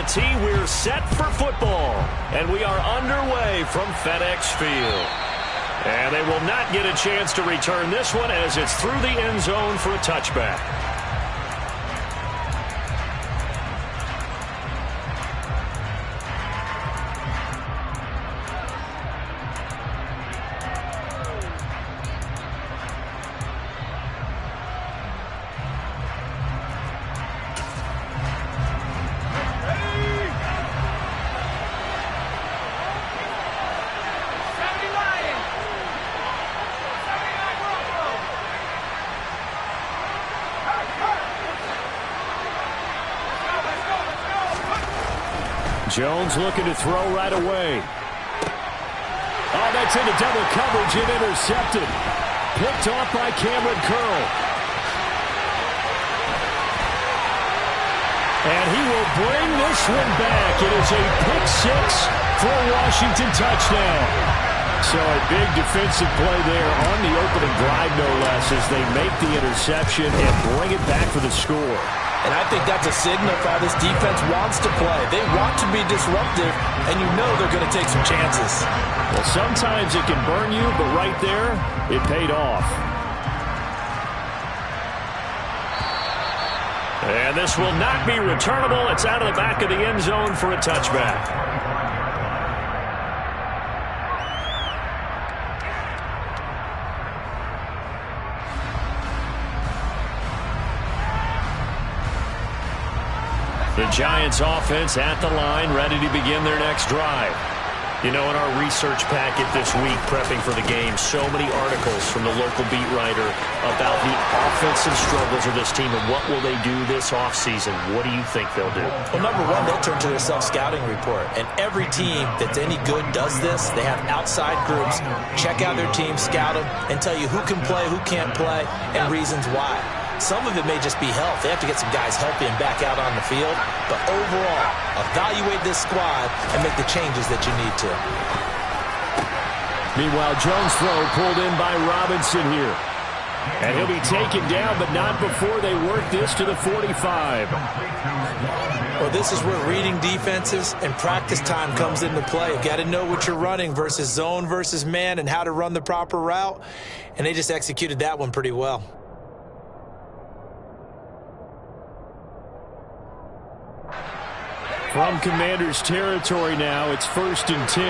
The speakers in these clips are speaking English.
TNT, we're set for football. And we are underway from FedEx Field. And they will not get a chance to return this one as it's through the end zone for a touchback. Jones looking to throw right away. Oh, that's into double coverage and intercepted. Picked off by Cameron Curl. And he will bring this one back. It is a pick six for a Washington touchdown. So a big defensive play there on the opening drive, no less, as they make the interception and bring it back for the score. And I think that's a signal for how this defense wants to play. They want to be disruptive, and you know they're going to take some chances. Well, sometimes it can burn you, but right there, it paid off. And this will not be returnable. It's out of the back of the end zone for a touchback. The Giants offense at the line, ready to begin their next drive. You know, in our research packet this week, prepping for the game, so many articles from the local beat writer about the offensive struggles of this team and what will they do this offseason. What do you think they'll do? Well, number one, they'll turn to their self-scouting report. And every team that's any good does this. They have outside groups, check out their team, scout them, and tell you who can play, who can't play, and reasons why. Some of it may just be health. They have to get some guys healthy and back out on the field. But overall, evaluate this squad and make the changes that you need to. Meanwhile, Jones' throw pulled in by Robinson here. And he'll be taken down, but not before they work this to the 45. Well, this is where reading defenses and practice time comes into play. You've got to know what you're running versus zone versus man and how to run the proper route. And they just executed that one pretty well. From Commander's territory now, it's 1st and 10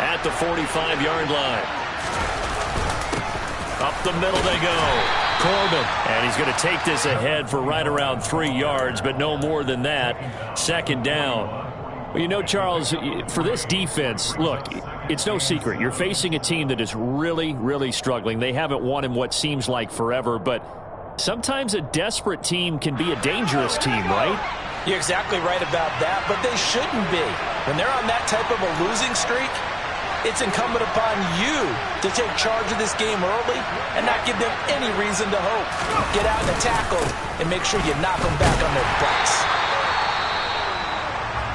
at the 45-yard line. Up the middle they go. Corbin. And he's going to take this ahead for right around 3 yards, but no more than that. 2nd down. Well, you know, Charles, for this defense, look, it's no secret. You're facing a team that is really, really struggling. They haven't won in what seems like forever, but sometimes a desperate team can be a dangerous team, right? You're exactly right about that, but they shouldn't be. When they're on that type of a losing streak, it's incumbent upon you to take charge of this game early and not give them any reason to hope. Get out and tackle and make sure you knock them back on their butts.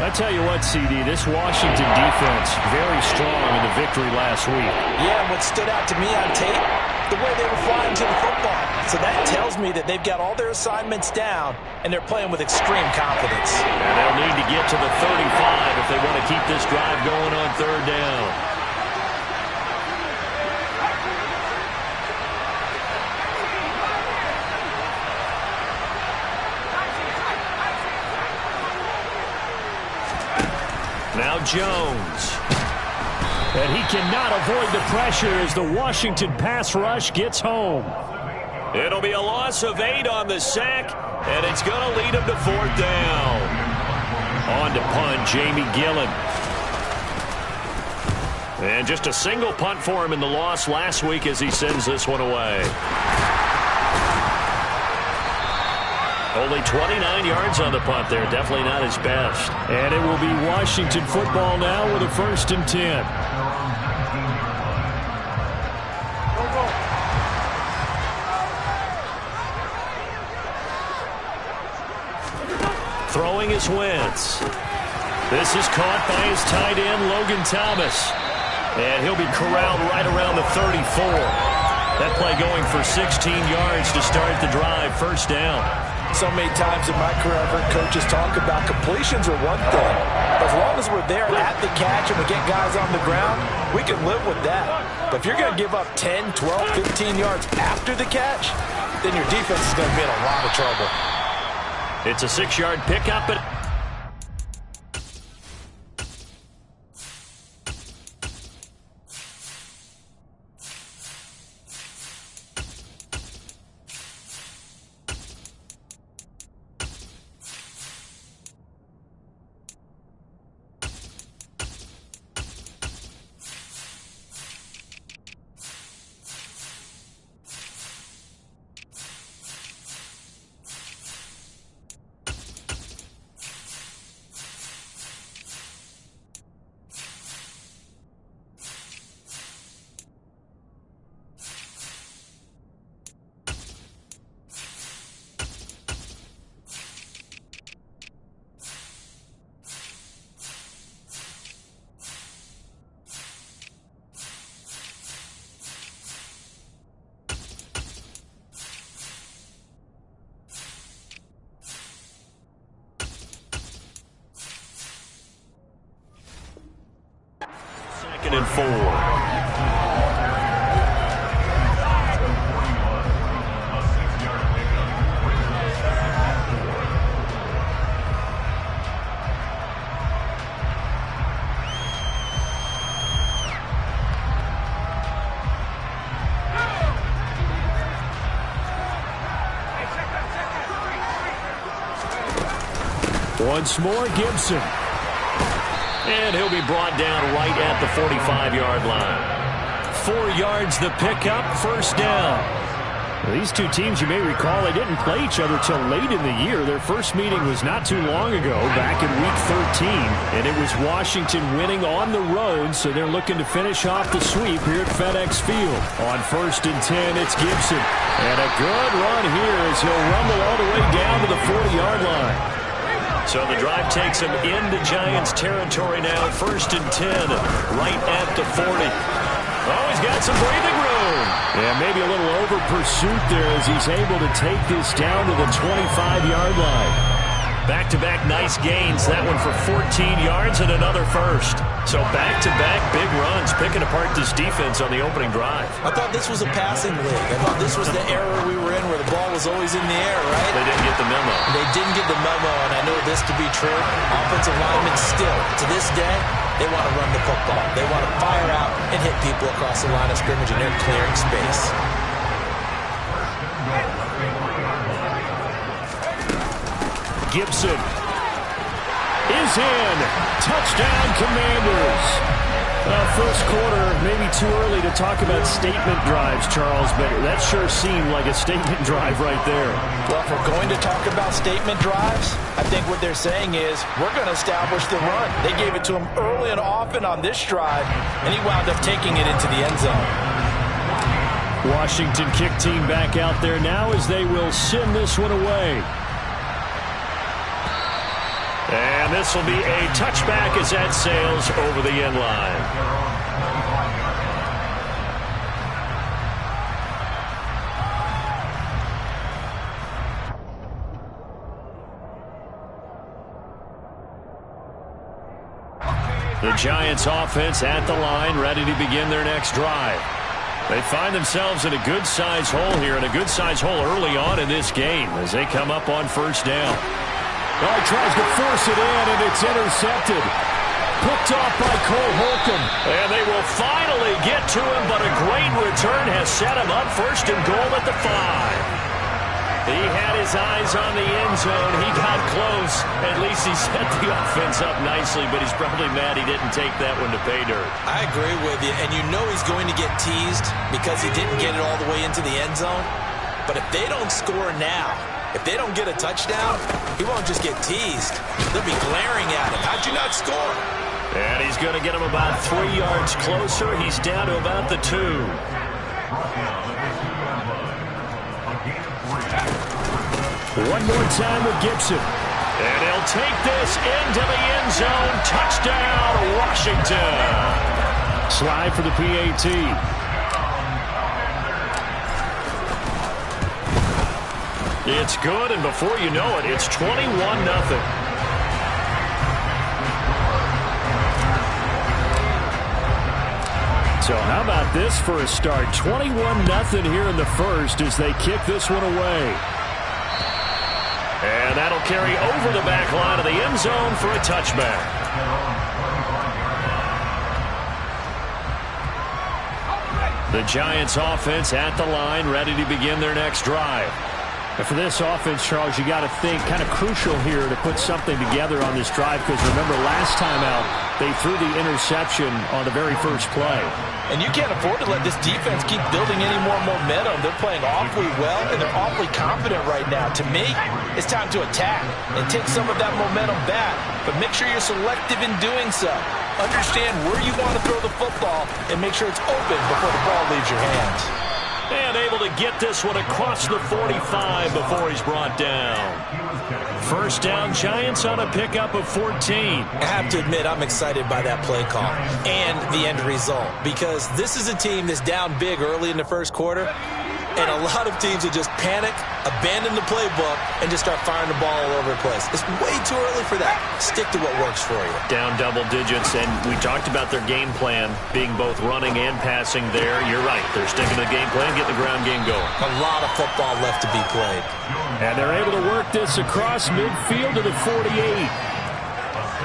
I tell you what, CD, this Washington defense, very strong in the victory last week. Yeah, and what stood out to me on tape, the way they were flying to the football. So that tells me that they've got all their assignments down, and they're playing with extreme confidence. And they'll need to get to the 35 if they want to keep this drive going on 3rd down. Now Jones. And he cannot avoid the pressure as the Washington pass rush gets home. It'll be a loss of 8 on the sack, and it's going to lead him to 4th down. On to punt, Jamie Gillen. And just a single punt for him in the loss last week as he sends this one away. Only 29 yards on the punt there. Definitely not his best. And it will be Washington football now with a 1st and 10. Throwing is Wentz. This is caught by his tight end, Logan Thomas. And he'll be corralled right around the 34. That play going for 16 yards to start the drive. First down. So many times in my career, I've heard coaches talk about completions are one thing. But as long as we're there at the catch and we get guys on the ground, we can live with that. But if you're going to give up 10, 12, 15 yards after the catch, then your defense is going to be in a lot of trouble. It's a 6-yard pickup. Second and 4. Once more, Gibson. And he'll be brought down right at the 45-yard line. 4 yards the pickup, first down. Well, these two teams, you may recall, they didn't play each other till late in the year. Their first meeting was not too long ago, back in Week 13. And it was Washington winning on the road, so they're looking to finish off the sweep here at FedEx Field. On 1st and 10, it's Gibson. And a good run here as he'll rumble all the way down to the 40-yard line. So the drive takes him into Giants territory now. 1st and 10, right at the 40. Oh, he's got some breathing room. Yeah, maybe a little over pursuit there as he's able to take this down to the 25-yard line. Back-to-back nice gains. That one for 14 yards and another first. So back-to-back big runs, picking apart this defense on the opening drive. I thought this was a passing league. I thought this was the era we were in where the ball was always in the air, right? They didn't get the memo. They didn't get the memo, and I know this to be true. Offensive linemen still, to this day, they want to run the football. They want to fire out and hit people across the line of scrimmage, and they're clearing space. Gibson is in. Touchdown, Commanders. First quarter, maybe too early to talk about statement drives, Charles, but that sure seemed like a statement drive right there. Well, if we're going to talk about statement drives, I think what they're saying is we're going to establish the run. They gave it to him early and often on this drive, and he wound up taking it into the end zone. Washington kick team back out there now as they will send this one away. And this will be a touchback as that sails over the end line. The Giants offense at the line, ready to begin their next drive. They find themselves in a good-sized hole here, and a good-sized hole early on in this game as they come up on 1st down. Well, he tries to force it in, and it's intercepted. Picked off by Cole Holcomb. And they will finally get to him, but a great return has set him up 1st and goal at the 5. He had his eyes on the end zone. He got close. At least he set the offense up nicely, but he's probably mad he didn't take that one to pay dirt. I agree with you, and you know he's going to get teased because he didn't get it all the way into the end zone. But if they don't score now, if they don't get a touchdown, he won't just get teased. They'll be glaring at him. How'd you not score? And he's going to get him about 3 yards closer. He's down to about the 2. One more time with Gibson. And he'll take this into the end zone. Touchdown, Washington. Slide for the PAT. It's good, and before you know it, it's 21-0. So how about this for a start? 21-0 here in the first as they kick this one away. And that'll carry over the back line of the end zone for a touchback. The Giants offense at the line, ready to begin their next drive. And for this offense, Charles, you got to think kind of crucial here to put something together on this drive because remember last time out they threw the interception on the very first play. And you can't afford to let this defense keep building any more momentum. They're playing awfully well, and they're awfully confident right now. To me, it's time to attack and take some of that momentum back, but make sure you're selective in doing so. Understand where you want to throw the football and make sure it's open before the ball leaves your hands. And able to get this one across the 45 before he's brought down. First down, Giants on a pickup of 14. I have to admit, I'm excited by that play call and the end result because this is a team that's down big early in the first quarter, and a lot of teams will just panic, abandon the playbook, and just start firing the ball all over the place. It's way too early for that. Stick to what works for you. Down double digits, and we talked about their game plan being both running and passing there. You're right. They're sticking to the game plan, getting the ground game going. A lot of football left to be played. And they're able to work this across midfield to the 48.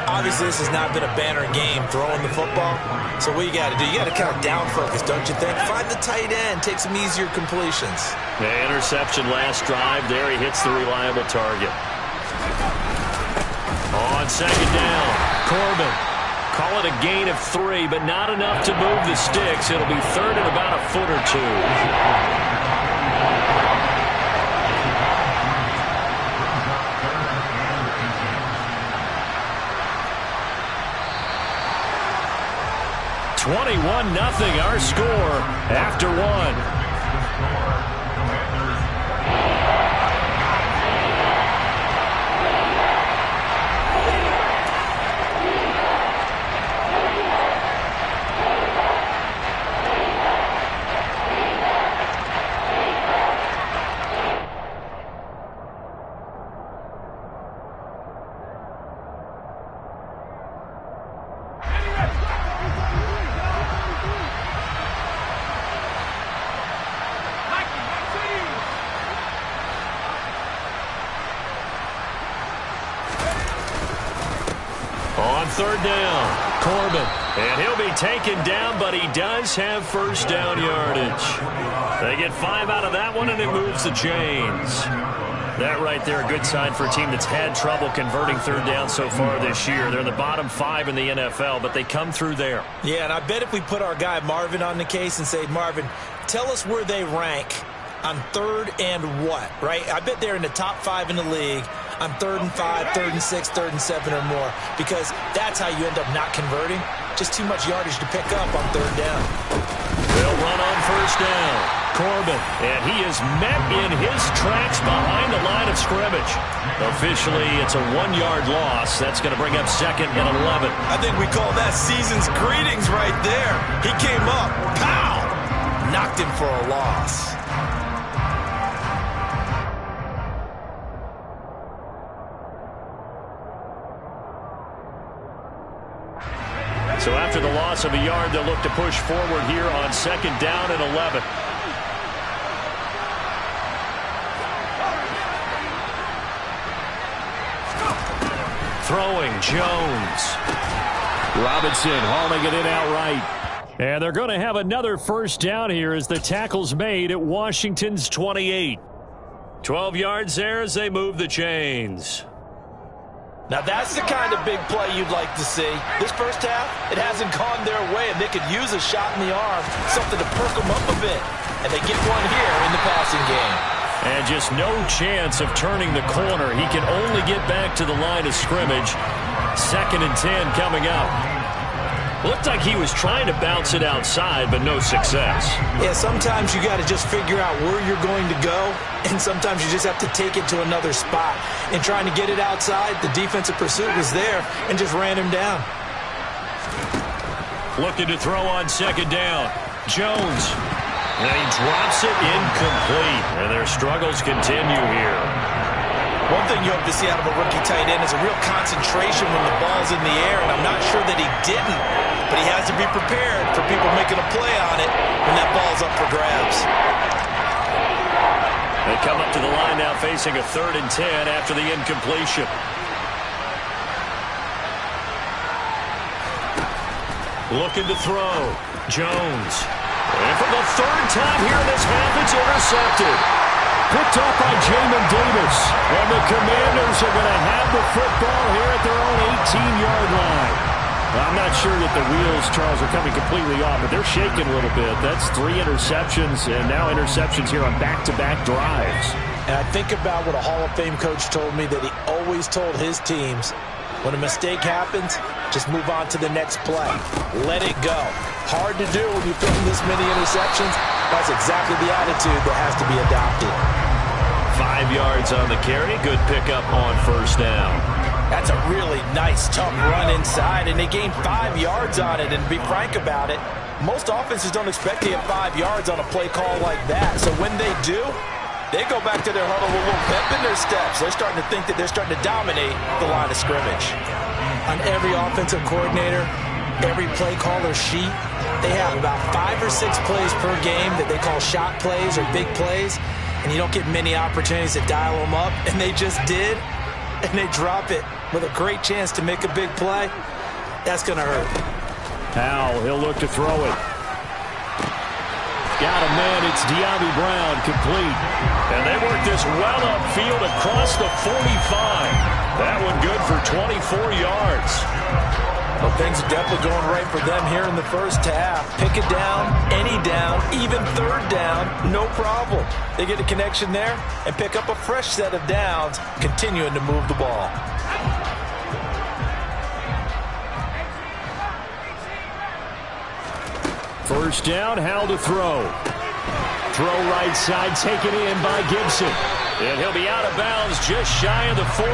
Obviously, this has not been a banner game throwing the football. So what you got to do, you got to kind of down focus, don't you think? Find the tight end, take some easier completions. The interception last drive there. He hits the reliable target. On second down, Corbin. Call it a gain of 3, but not enough to move the sticks. It'll be third and about a foot or two. 21-0 our score after one. On third down, Corbin. And he'll be taken down, but he does have first down yardage. They get 5 out of that one, and it moves the chains. That right there, a good sign for a team that's had trouble converting third down so far this year. They're in the bottom 5 in the NFL, but they come through there. Yeah, and I bet if we put our guy Marvin on the case and say, Marvin, tell us where they rank on third and what, right? I bet they're in the top 5 in the league on 3rd and 5, 3rd and 6, 3rd and 7 or more, because that's how you end up not converting. Just too much yardage to pick up on third down. They'll run on first down. Corbin, and he is met in his tracks behind the line of scrimmage. Officially, it's a 1-yard loss. That's going to bring up 2nd and 11. I think we call that season's greetings right there. He came up, pow, knocked him for a loss. So after the loss of a yard, they'll look to push forward here on 2nd down and 11. Throwing, Jones. Robinson hauling it in outright. And they're going to have another first down here as the tackle's made at Washington's 28. 12 yards there as they move the chains. Now that's the kind of big play you'd like to see. This first half, it hasn't gone their way, and they could use a shot in the arm, something to perk them up a bit. And they get one here in the passing game. And just no chance of turning the corner. He can only get back to the line of scrimmage. 2nd and 10 coming up. Looked like he was trying to bounce it outside, but no success. Yeah, sometimes you got to just figure out where you're going to go, and sometimes you just have to take it to another spot. And trying to get it outside, the defensive pursuit was there and just ran him down. Looking to throw on 2nd down. Jones. And he drops it incomplete. And their struggles continue here. One thing you hope to see out of a rookie tight end is a real concentration when the ball's in the air, and I'm not sure that he didn't, but he has to be prepared for people making a play on it when that ball's up for grabs. They come up to the line now facing a 3rd and 10 after the incompletion. Looking to throw. Jones. And for the 3rd time here in this half, it's intercepted. Picked up by Jamin Davis. And the Commanders are going to have the football here at their own 18-yard line. I'm not sure that the wheels, Charles, are coming completely off, but they're shaking a little bit. That's 3 interceptions, and now interceptions here on back-to-back drives. And I think about what a Hall of Fame coach told me that he always told his teams, when a mistake happens, just move on to the next play. Let it go. Hard to do when you throw this many interceptions. That's exactly the attitude that has to be adopted. 5 yards on the carry. Good pickup on 1st down. That's a really nice, tough run inside, and they gained 5 yards on it. And to be frank about it, most offenses don't expect to get 5 yards on a play call like that. So when they do, they go back to their huddle with a little pep in their steps. They're starting to think that they're starting to dominate the line of scrimmage. On every offensive coordinator, every play caller sheet, they have about 5 or 6 plays per game that they call shot plays or big plays, and you don't get many opportunities to dial them up, and they just did, and they drop it with a great chance to make a big play. That's going to hurt. Howell, he'll look to throw it. Got a man, it's De'Ami Brown, complete. And they work this well upfield across the 45. That one good for 24 yards. Well, things are definitely going right for them here in the first half. Pick it down, any down, even 3rd down, no problem. They get a connection there and pick up a fresh set of downs, continuing to move the ball. First down, Howell to throw. Throw right side, taken in by Gibson. And he'll be out of bounds just shy of the 40.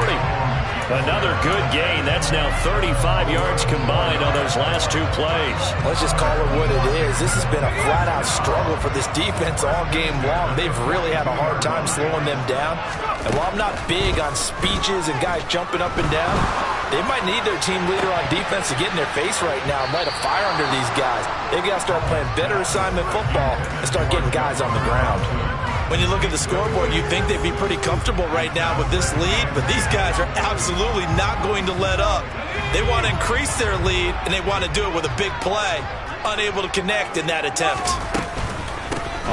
Another good gain. That's now 35 yards combined on those last 2 plays. Let's just call it what it is. This has been a flat-out struggle for this defense all game long. They've really had a hard time slowing them down. And while I'm not big on speeches and guys jumping up and down, they might need their team leader on defense to get in their face right now and light a fire under these guys. They've got to start playing better assignment football and start getting guys on the ground. When you look at the scoreboard, you'd think they'd be pretty comfortable right now with this lead, but these guys are absolutely not going to let up. They want to increase their lead, and they want to do it with a big play. Unable to connect in that attempt.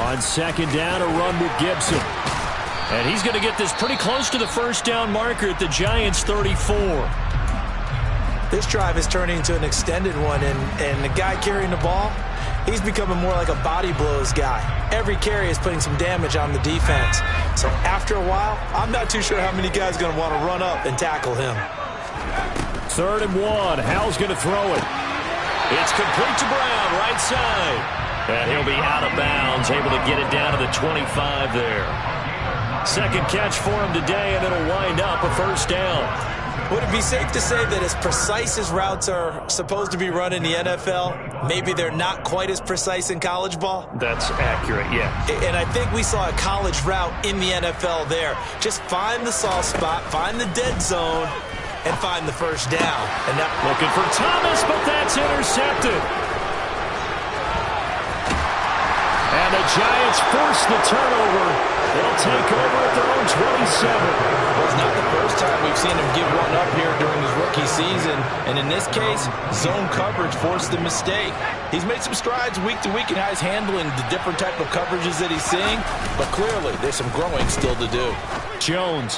On 2nd down, a run with Gibson. And he's going to get this pretty close to the 1st down marker at the Giants' 34. This drive is turning into an extended one, and the guy carrying the ball, he's becoming more like a body blows guy. Every carry is putting some damage on the defense. So after a while, I'm not too sure how many guys are going to want to run up and tackle him. 3rd and 1. Howell's going to throw it. It's complete to Brown, right side. And he'll be out of bounds, able to get it down to the 25 there. 2nd catch for him today, and it'll wind up a 1st down. Would it be safe to say that as precise as routes are supposed to be run in the NFL, maybe they're not quite as precise in college ball? That's accurate, yeah. And I think we saw a college route in the NFL there. Just find the soft spot, find the dead zone, and find the 1st down. And that looking for Thomas, but that's intercepted. And the Giants force the turnover. They'll take over at their own 27. Well, it's not the first time we've seen him give one up here during his rookie season. And in this case, zone coverage forced the mistake. He's made some strides week to week in how he's handling the different type of coverages that he's seeing. But clearly, there's some growing still to do. Jones.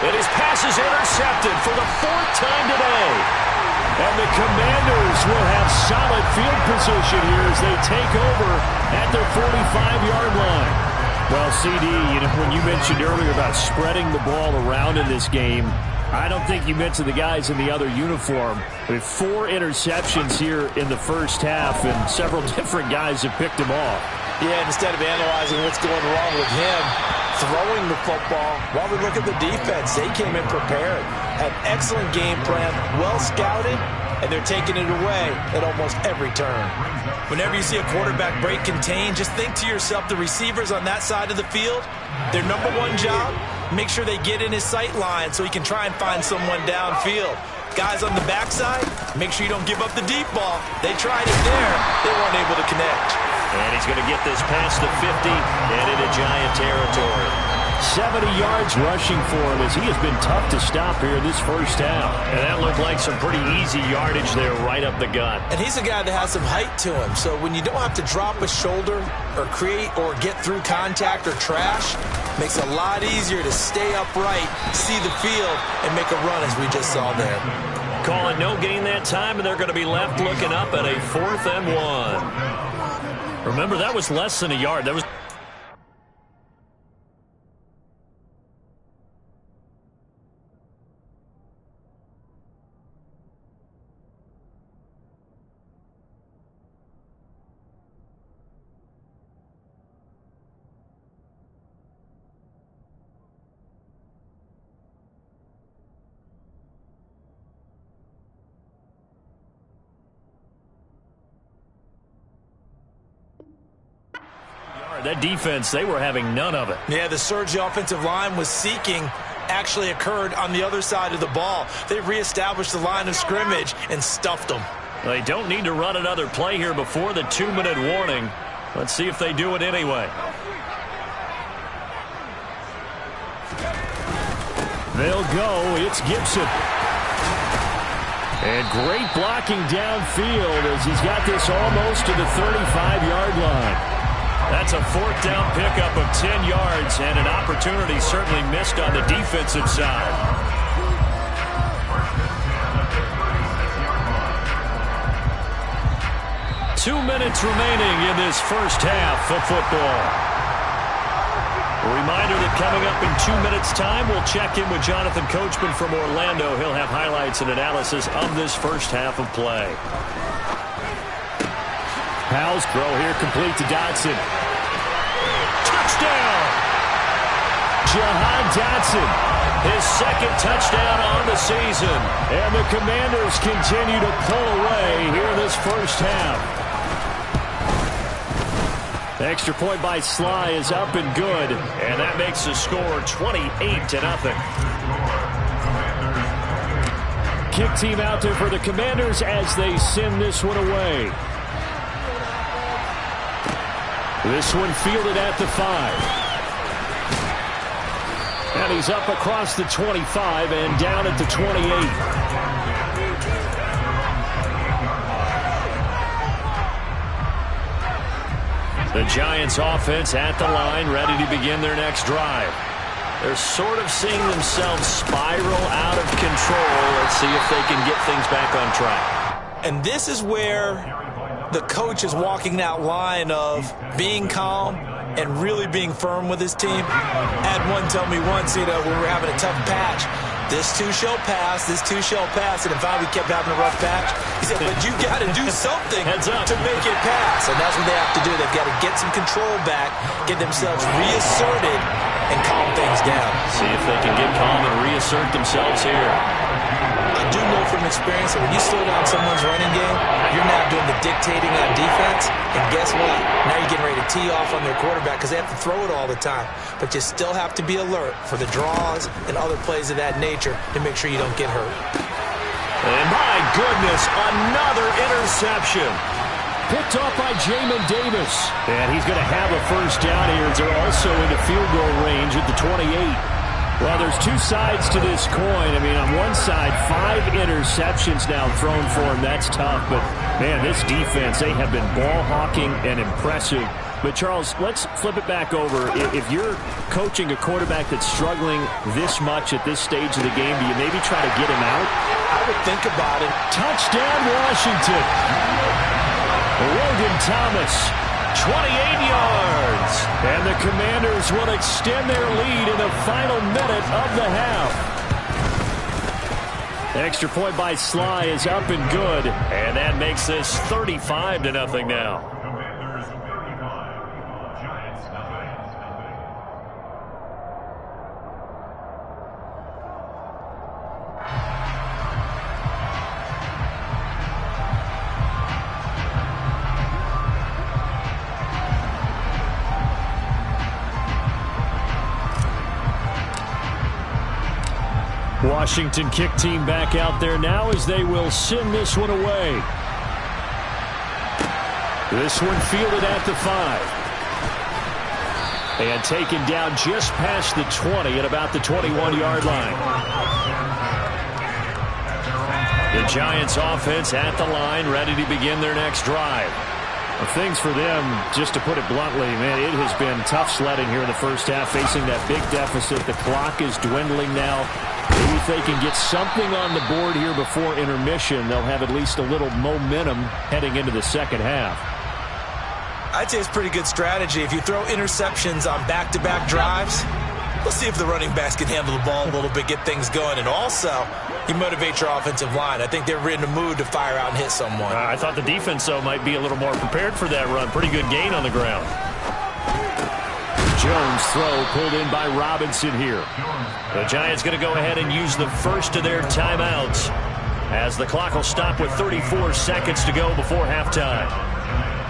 And his pass is intercepted for the 4th time today. And the Commanders will have solid field position here as they take over at their 45-yard line. Well, CD, when you mentioned earlier about spreading the ball around in this game, I don't think you mentioned the guys in the other uniform. With 4 interceptions here in the first half, and several different guys have picked him off. Yeah, instead of analyzing what's going wrong with him, throwing the football, while we look at the defense, they came in prepared. Had excellent game plan, well scouted, and they're taking it away at almost every turn. Whenever you see a quarterback break contain, just think to yourself, the receivers on that side of the field, their number one job, make sure they get in his sight line so he can try and find someone downfield. Guys on the backside, make sure you don't give up the deep ball. They tried it there. They weren't able to connect. And he's going to get this past the 50 and into Giant territory. 70 yards rushing for him as he has been tough to stop here this first half. And that looked like some pretty easy yardage there right up the gut. And he's a guy that has some height to him. So when you don't have to drop a shoulder or create or get through contact or trash, makes it a lot easier to stay upright, see the field, and make a run as we just saw there. Calling no gain that time, and they're going to be left looking up at a 4th and 1. Remember, that was less than a yard. That was... That defense, they were having none of it. Yeah, the surge the offensive line was seeking actually occurred on the other side of the ball. They reestablished the line of scrimmage and stuffed them. They don't need to run another play here before the 2-minute warning. Let's see if they do it anyway. They'll go. It's Gibson. And great blocking downfield as he's got this almost to the 35-yard line. That's a 4th down pickup of 10 yards and an opportunity certainly missed on the defensive side. Two minutes remaining in this first half of football. A reminder that coming up in 2 minutes' time, we'll check in with Jonathan Coachman from Orlando. He'll have highlights and analysis of this first half of play. Powell's throw here complete to Dotson. Touchdown! Jahan Dotson, his 2nd touchdown on the season. And the Commanders continue to pull away here in this first half. The extra point by Sly is up and good. And that makes the score 28-0. Kick team out there for the Commanders as they send this one away. This one fielded at the 5. And he's up across the 25 and down at the 28. The Giants offense at the line, ready to begin their next drive. They're sort of seeing themselves spiral out of control. Let's see if they can get things back on track. And this is where the coach is walking that line of being calm and really being firm with his team. I had one tell me once, when we were having a tough patch, this too shall pass, this too shall pass. And if we kept having a rough patch, he said, but you got to do something to make it pass. And that's what they have to do. They've got to get some control back, get themselves reasserted, and calm things down. See if they can get calm and reassert themselves here. I do know from experience that when you slow down someone's running game, you're now doing the dictating on defense. And guess what? Now you're getting ready to tee off on their quarterback because they have to throw it all the time. But you still have to be alert for the draws and other plays of that nature to make sure you don't get hurt. And my goodness, another interception. Picked off by Jamin Davis. And he's going to have a first down here as they're also into field goal range at the 28. Well, there's two sides to this coin. I mean, on one side, 5 interceptions now thrown for him. That's tough. But, man, this defense, they have been ball hawking and impressive. But, Charles, let's flip it back over. If you're coaching a quarterback that's struggling this much at this stage of the game, do you maybe try to get him out? I would think about it. Touchdown, Washington. Logan Thomas, 28 yards. And the Commanders will extend their lead in the final minute of the half. The extra point by Sly is up and good. And that makes this 35-0 now. Washington kick team back out there now as they will send this one away. This one fielded at the 5. And taken down just past the 20 at about the 21-yard line. The Giants offense at the line, ready to begin their next drive. Well, things for them, just to put it bluntly, man, it has been tough sledding here in the first half, facing that big deficit. The clock is dwindling now. Maybe if they can get something on the board here before intermission, they'll have at least a little momentum heading into the second half. I'd say it's pretty good strategy. If you throw interceptions on back-to-back drives, we'll see if the running backs can handle the ball a little bit, get things going. And also, you motivate your offensive line. I think they're in the mood to fire out and hit someone. I thought the defense, though, might be a little more prepared for that run. Pretty good gain on the ground. Jones throw pulled in by Robinson here. The Giants going to go ahead and use the first of their timeouts as the clock will stop with 34 seconds to go before halftime.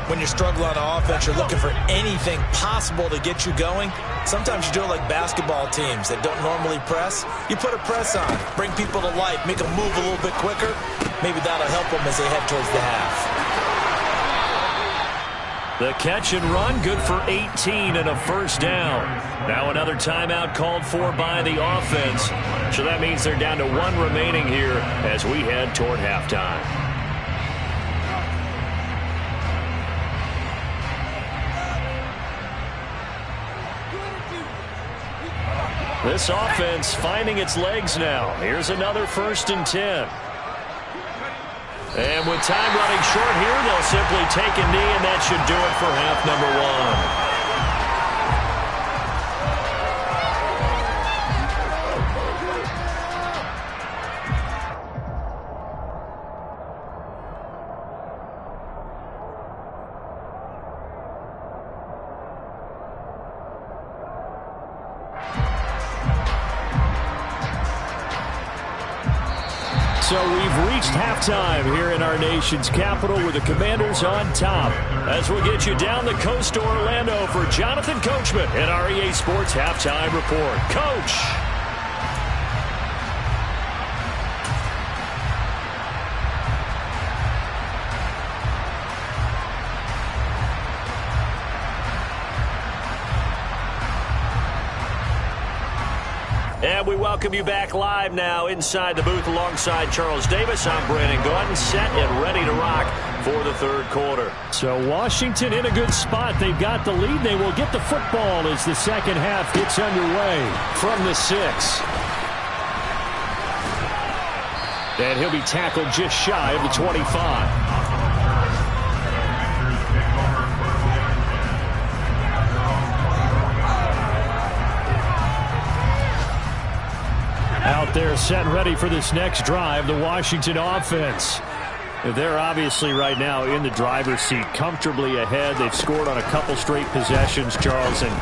When you're struggling on offense, you're looking for anything possible to get you going. Sometimes you do it like basketball teams that don't normally press. You put a press on, bring people to life, make them move a little bit quicker. Maybe that'll help them as they head towards the half. The catch and run, good for 18 and a first down. Now another timeout called for by the offense. So that means they're down to one remaining here as we head toward halftime. This offense finding its legs now. Here's another 1st and 10. And with time running short here, they'll simply take a knee, and that should do it for half number 1. So we've reached halftime here in our nation's capital with the Commanders on top. As we'll get you down the coast to Orlando for Jonathan Coachman at our EA Sports Halftime Report. Coach! And we welcome you back live now inside the booth alongside Charles Davis. I'm Brandon Gordon, set and ready to rock for the third quarter. So Washington in a good spot. They've got the lead. They will get the football as the second half gets underway from the 6. And he'll be tackled just shy of the 25. Out there set and ready for this next drive, the Washington offense. They're obviously right now in the driver's seat, comfortably ahead. They've scored on a couple straight possessions, Charles. And,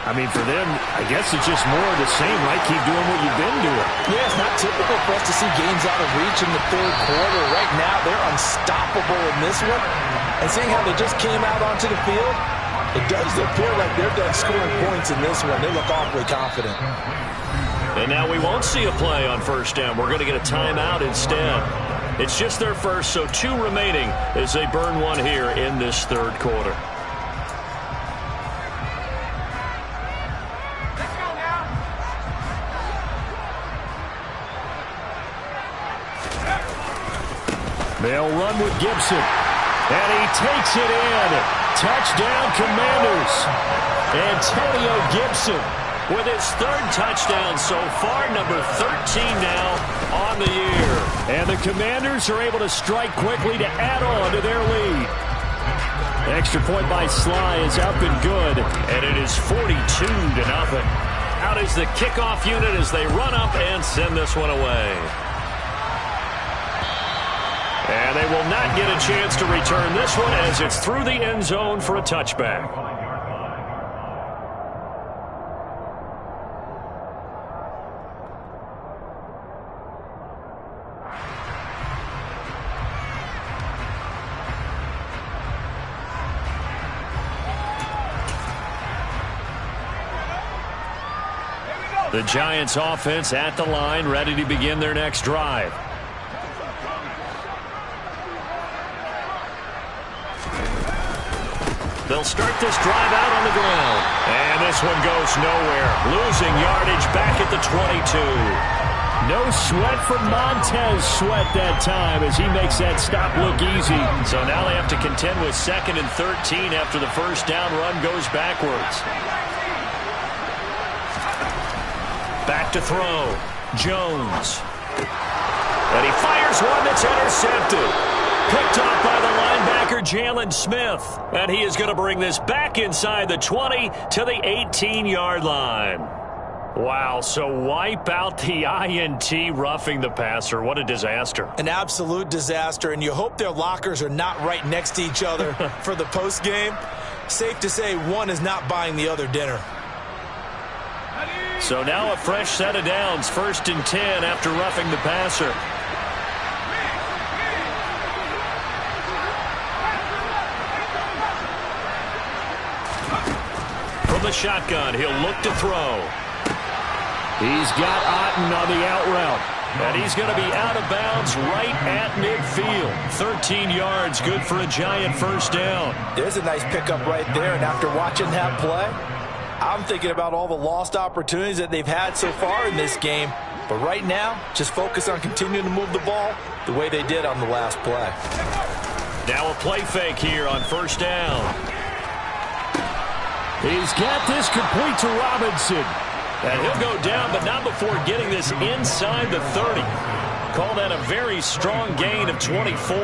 I mean, for them, I guess it's just more of the same, right? Keep doing what you've been doing. Yeah, it's not typical for us to see games out of reach in the third quarter. Right now, they're unstoppable in this one. And seeing how they just came out onto the field, it does appear like they're done scoring points in this one. They look awfully confident. And now we won't see a play on first down. We're going to get a timeout instead. It's just their first, so 2 remaining as they burn one here in this third quarter. They'll run with Gibson. And he takes it in. Touchdown, Commanders. Antonio Gibson with his 3rd touchdown so far, number 13 now on the year. And the Commanders are able to strike quickly to add on to their lead. The extra point by Sly is up and good. And it is 42-0. Out is the kickoff unit as they run up and send this one away. And they will not get a chance to return this one as it's through the end zone for a touchback. The Giants offense at the line, ready to begin their next drive. They'll start this drive out on the ground. And this one goes nowhere. Losing yardage back at the 22. No sweat from Montez Sweat that time as he makes that stop look easy. So now they have to contend with 2nd and 13 after the first down run goes backwards. Back to throw. Jones. And he fires one that's intercepted. Picked off by the linebacker, Jalen Smith. And he is going to bring this back inside the 20 to the 18-yard line. Wow, so wipe out the INT, roughing the passer. What a disaster. An absolute disaster, and you hope their lockers are not right next to each other for the postgame. Safe to say one is not buying the other dinner. So now a fresh set of downs, 1st and 10 after roughing the passer. From the shotgun, he'll look to throw. He's got Otten on the out route. And he's going to be out of bounds right at midfield. 13 yards, good for a Giant first down. There's a nice pickup right there, and after watching that play, I'm thinking about all the lost opportunities that they've had so far in this game. But right now, just focus on continuing to move the ball the way they did on the last play. Now a play fake here on first down. He's got this complete to Robinson. And he'll go down, but not before getting this inside the 30. Call that a very strong gain of 24.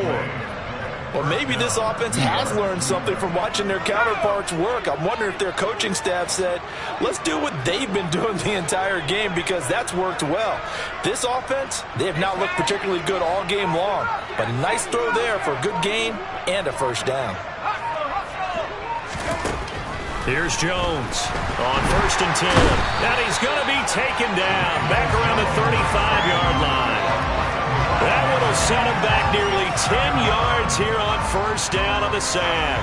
Or maybe this offense has learned something from watching their counterparts work. I'm wondering if their coaching staff said, let's do what they've been doing the entire game, because that's worked well. This offense, they have not looked particularly good all game long. But a nice throw there for a good gain and a first down. Here's Jones on 1st and 10. And he's going to be taken down back around the 35-yard line. That one will set him back nearly 10 yards here on first down on the sack.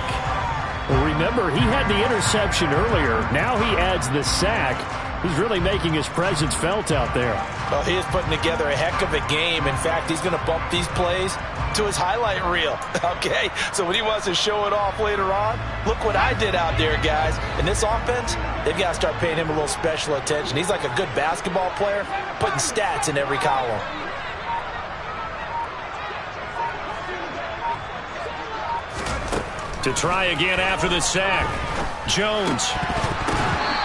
Well, remember, he had the interception earlier. Now he adds the sack. He's really making his presence felt out there. Well, he is putting together a heck of a game. In fact, he's going to bump these plays to his highlight reel. Okay, so when he wants to show it off later on, look what I did out there, guys. In this offense, they've got to start paying him a little special attention. He's like a good basketball player, putting stats in every column. To try again after the sack. Jones.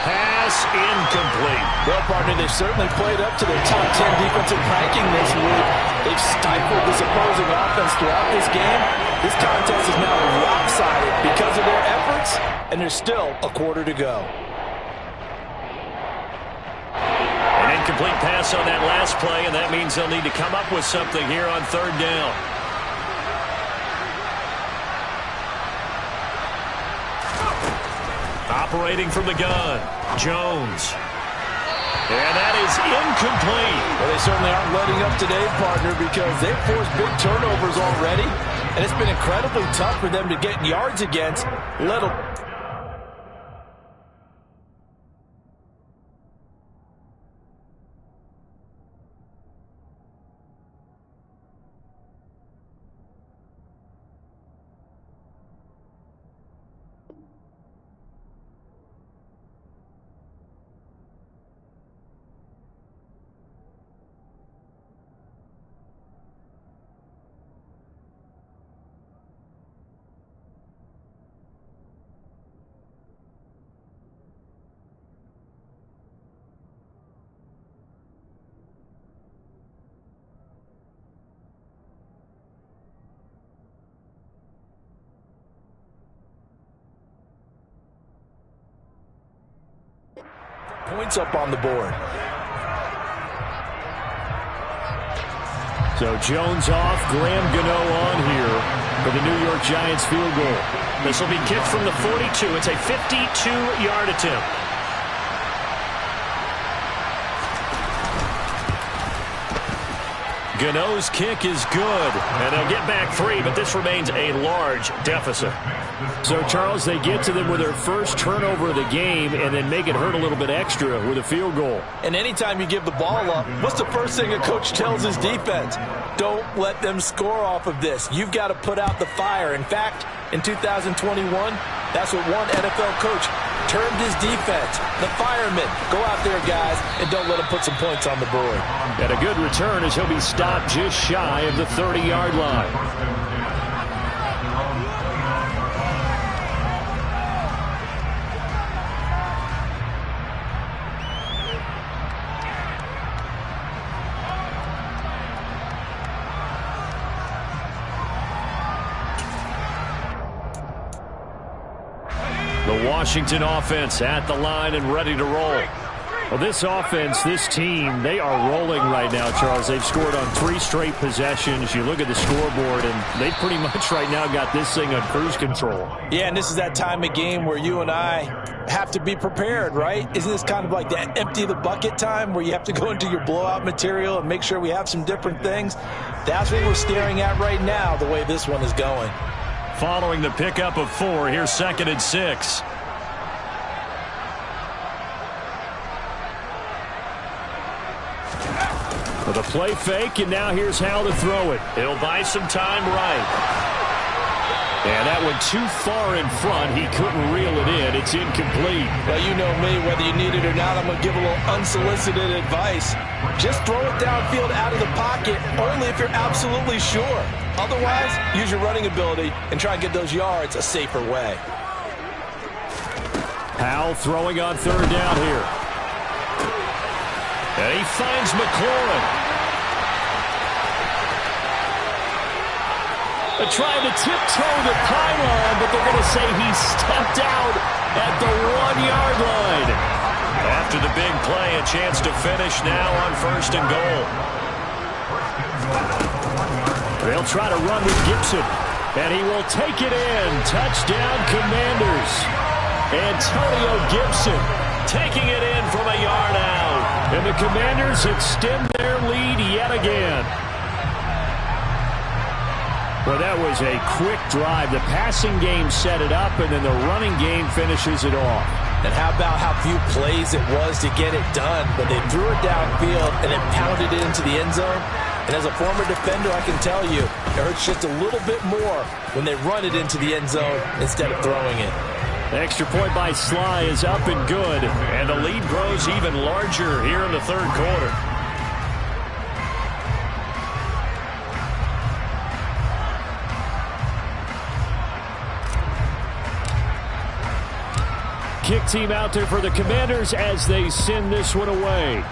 Pass incomplete. Well, partner, they've certainly played up to their top 10 defensive ranking this week. They've stifled this opposing offense throughout this game. This contest is now lopsided because of their efforts, and there's still a quarter to go. An incomplete pass on that last play, and that means they'll need to come up with something here on 3rd down. Operating from the gun, Jones. And that is incomplete. Well, they certainly aren't letting up today, partner, because they've forced big turnovers already, and it's been incredibly tough for them to get yards against, let alone... Points up on the board. So Jones off, Graham Gano on here for the New York Giants field goal. This will be kicked from the 42. It's a 52-yard attempt. Gano's kick is good, and they'll get back 3, but this remains a large deficit. So, Charles, they get to them with their first turnover of the game and then make it hurt a little bit extra with a field goal. And anytime you give the ball up, what's the first thing a coach tells his defense? Don't let them score off of this. You've got to put out the fire. In fact, in 2021, that's what one NFL coach termed his defense. The firemen. Go out there, guys, and don't let them put some points on the board. And a good return as he'll be stopped just shy of the 30-yard line. The Washington offense at the line and ready to roll. Well, this offense, this team, they are rolling right now, Charles. They've scored on 3 straight possessions. You look at the scoreboard, and they pretty much right now got this thing on cruise control. Yeah, and this is that time of game where you and I have to be prepared, right? Isn't this kind of like that empty the bucket time where you have to go into your blowout material and make sure we have some different things? That's what we're staring at right now, the way this one is going. Following the pickup of 4, here's 2nd and 6. With a play fake, and now here's how to throw it. He'll buy some time right. And that went too far in front. He couldn't reel it in. It's incomplete. Well, you know me, whether you need it or not, I'm going to give a little unsolicited advice. Just throw it downfield out of the pocket, only if you're absolutely sure. Otherwise, use your running ability and try and get those yards a safer way. Powell throwing on 3rd down here. And he finds McLaurin. They're trying to tiptoe the pylon, but they're going to say he stepped out at the 1-yard line. After the big play, a chance to finish now on 1st and goal. They'll try to run with Gibson, and he will take it in. Touchdown, Commanders. Antonio Gibson taking it in from a yard out. And the Commanders extend their lead yet again. Well, that was a quick drive. The passing game set it up, and then the running game finishes it off. And how about how few plays it was to get it done, but they threw it downfield and then pounded it into the end zone. And as a former defender, I can tell you, it hurts just a little bit more when they run it into the end zone instead of throwing it. The extra point by Sly is up and good. And the lead grows even larger here in the 3rd quarter. Kick team out there for the Commanders as they send this one away.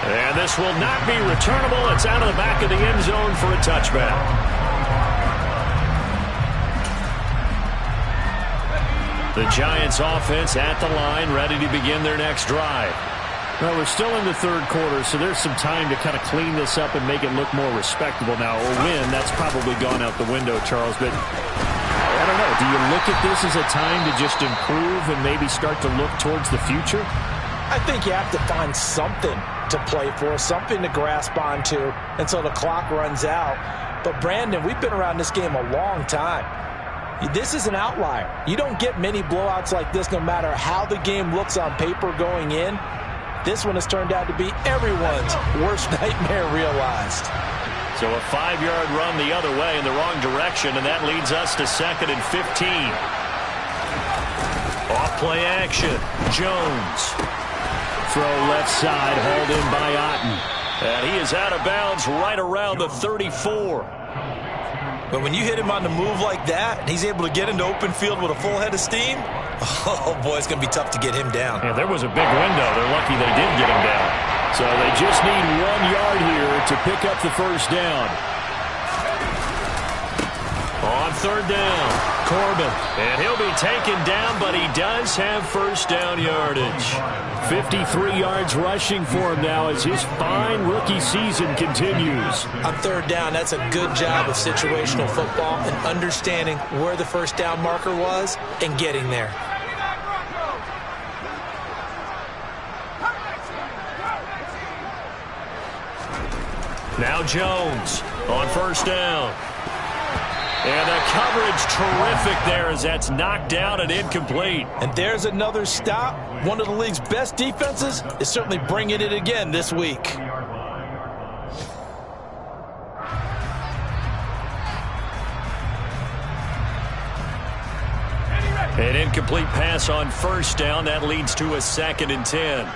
And this will not be returnable. It's out of the back of the end zone for a touchback. The Giants offense at the line, ready to begin their next drive. Well, we're still in the 3rd quarter, so there's some time to kind of clean this up and make it look more respectable now. A win, that's probably gone out the window, Charles, but I don't know. Do you look at this as a time to just improve and maybe start to look towards the future? I think you have to find something to play for, something to grasp onto until the clock runs out. But, Brandon, we've been around this game a long time. This is an outlier. You don't get many blowouts like this no matter how the game looks on paper going in. This one has turned out to be everyone's worst nightmare realized. So a 5-yard run the other way in the wrong direction, and that leads us to 2nd and 15. Off play action. Jones. Throw left side, hauled in by Otten. And he is out of bounds right around the 34. But when you hit him on the move like that, and he's able to get into open field with a full head of steam, oh, boy, it's going to be tough to get him down. Yeah, there was a big window. They're lucky they did get him down. So they just need 1 yard here to pick up the 1st down. On 3rd down, Corbin. And he'll be taken down, but he does have 1st down yardage. 53 yards rushing for him now as his fine rookie season continues. On 3rd down, that's a good job of situational football and understanding where the 1st down marker was and getting there. Now Jones on first down. And the coverage terrific there as that's knocked down and incomplete. And there's another stop. One of the league's best defenses is certainly bringing it again this week. An incomplete pass on first down. That leads to a 2nd and 10.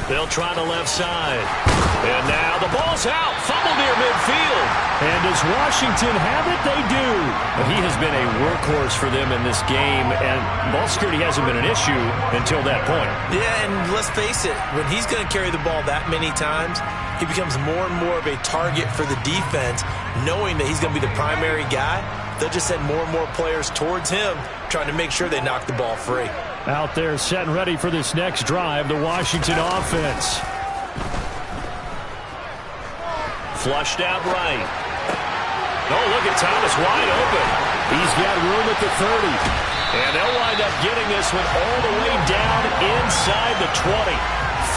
They'll try the left side. And now the ball's out. Fumble near midfield. And does Washington have it? They do. He has been a workhorse for them in this game, and ball security hasn't been an issue until that point. Yeah, and let's face it, when he's going to carry the ball that many times, he becomes more and more of a target for the defense, knowing that he's going to be the primary guy. They'll just send more and more players towards him, trying to make sure they knock the ball free. Out there set and ready for this next drive, the Washington offense. Flushed out right. Oh, look at Thomas wide open. He's got room at the 30. And they'll wind up getting this one all the way down inside the 20.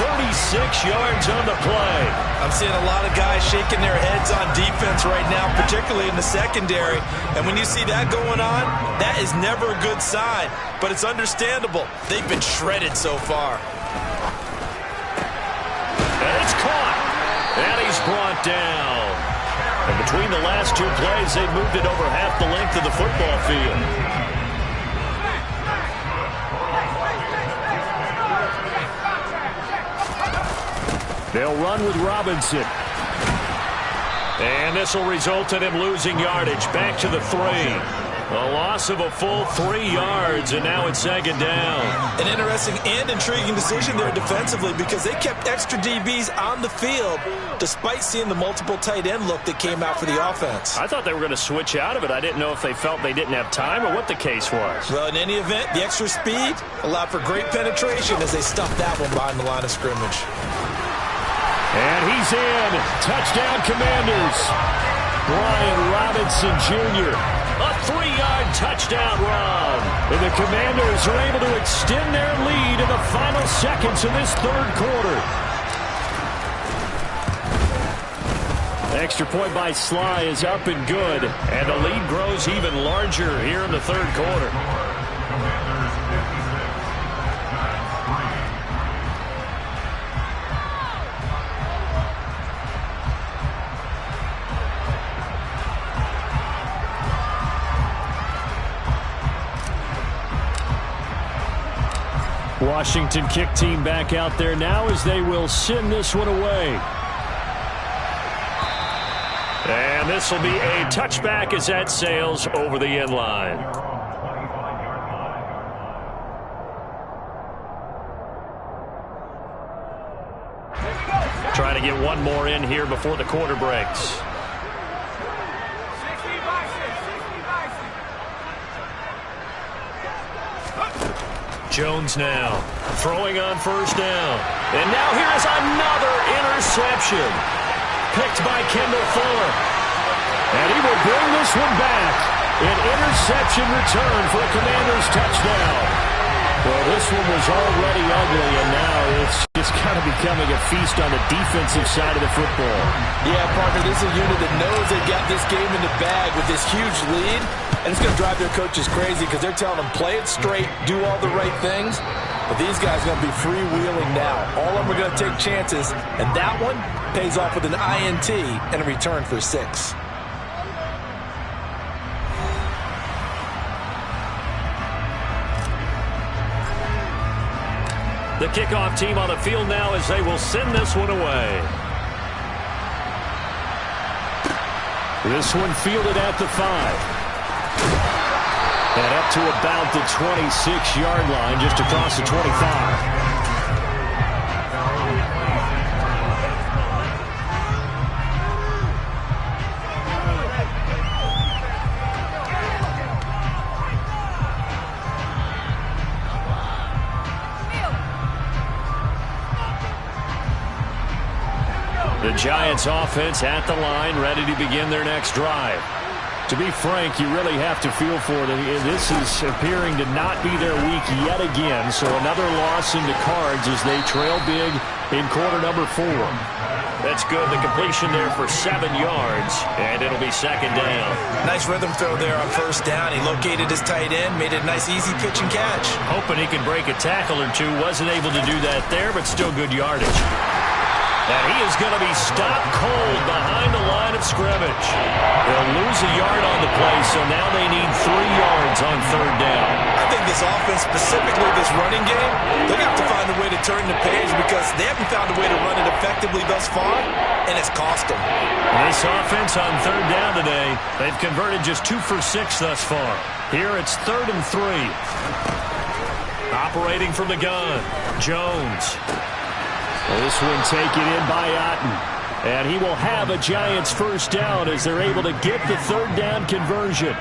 36 yards on the play. I'm seeing a lot of guys shaking their heads on defense right now, particularly in the secondary. And when you see that going on, that is never a good sign. But it's understandable. They've been shredded so far. And it's caught. And he's brought down. And between the last two plays, they've moved it over half the length of the football field. They'll run with Robinson. And this will result in him losing yardage. Back to the 3. A loss of a full 3 yards, and now it's 2nd down. An interesting and intriguing decision there defensively because they kept extra DBs on the field despite seeing the multiple tight end look that came out for the offense. I thought they were going to switch out of it. I didn't know if they felt they didn't have time or what the case was. Well, in any event, the extra speed allowed for great penetration as they stuffed that one behind the line of scrimmage. And he's in. Touchdown, Commanders. Brian Robinson Jr. A 3-yard touchdown run. And the Commanders are able to extend their lead in the final seconds of this third quarter. Extra point by Sly is up and good. And the lead grows even larger here in the third quarter. Washington kick team back out there now as they will send this one away. And this will be a touchback as that sails over the end line. Trying to get one more in here before the quarter breaks. Jones now throwing on first down. And now here is another interception. Picked by Kendall Fuller. And he will bring this one back. An interception return for a Commanders touchdown. Well, this one was already ugly, and now it's kind of becoming a feast on the defensive side of the football. Yeah, partner, this is a unit that knows they got this game in the bag with this huge lead, and it's going to drive their coaches crazy because they're telling them play it straight, do all the right things. But these guys are going to be freewheeling now. All of them are going to take chances, and that one pays off with an INT and a return for 6. The kickoff team on the field now as they will send this one away. This one fielded at the 5. And up to about the 26-yard line, just across the 25. The Giants offense at the line, ready to begin their next drive. To be frank, you really have to feel for them. This is appearing to not be their week yet again. So another loss in the cards as they trail big in quarter number 4. That's good. The completion there for 7 yards, and it'll be second down. Nice rhythm throw there on first down. He located his tight end, made it a nice easy pitch and catch. Hoping he could break a tackle or two. Wasn't able to do that there, but still good yardage. And he is going to be stopped cold behind the line of scrimmage. They'll lose a yard on the play, so now they need 3 yards on third down. I think this offense, specifically this running game, they're going to have to find a way to turn the page because they haven't found a way to run it effectively thus far, and it's cost them. This offense on third down today, they've converted just 2 for 6 thus far. Here it's 3rd and 3. Operating from the gun, Jones. This one taken in by Otten. And he will have a Giants first down as they're able to get the third down conversion.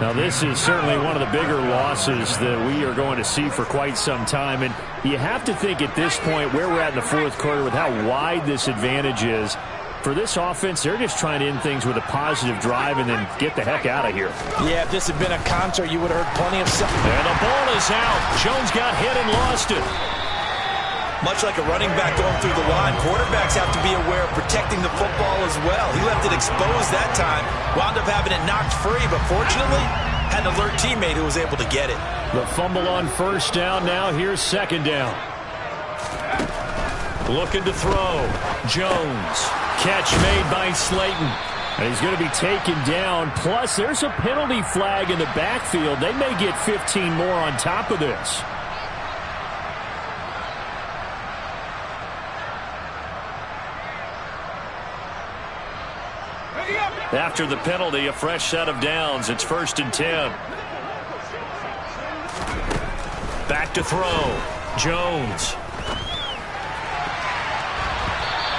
Now, this is certainly one of the bigger losses that we are going to see for quite some time. And you have to think at this point where we're at in the fourth quarter with how wide this advantage is. For this offense, they're just trying to end things with a positive drive and then get the heck out of here. Yeah, if this had been a concert, you would have heard plenty of stuff. And the ball is out. Jones got hit and lost it. Much like a running back going through the line, quarterbacks have to be aware of protecting the football as well. He left it exposed that time, wound up having it knocked free, but fortunately, had an alert teammate who was able to get it. The fumble on first down. Now here's second down. Looking to throw. Jones. Catch made by Slayton. And he's going to be taken down. Plus, there's a penalty flag in the backfield. They may get 15 more on top of this. After the penalty, a fresh set of downs. It's 1st and 10. Back to throw. Jones.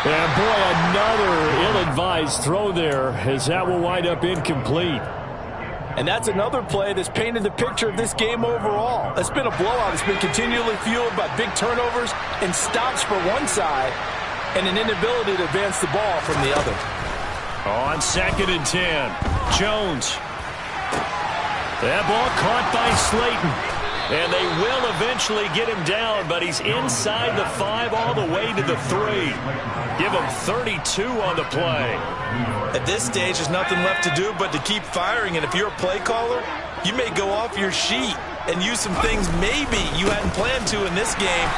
And boy, another ill-advised throw there as that will wind up incomplete. And that's another play that's painted the picture of this game overall. It's been a blowout. It's been continually fueled by big turnovers and stops for one side and an inability to advance the ball from the other. On 2nd and 10, Jones. That ball caught by Slayton. And they will eventually get him down, but he's inside the 5 all the way to the 3. Give him 32 on the play. At this stage, there's nothing left to do but to keep firing. And if you're a play caller, you may go off your sheet and use some things maybe you hadn't planned to in this game.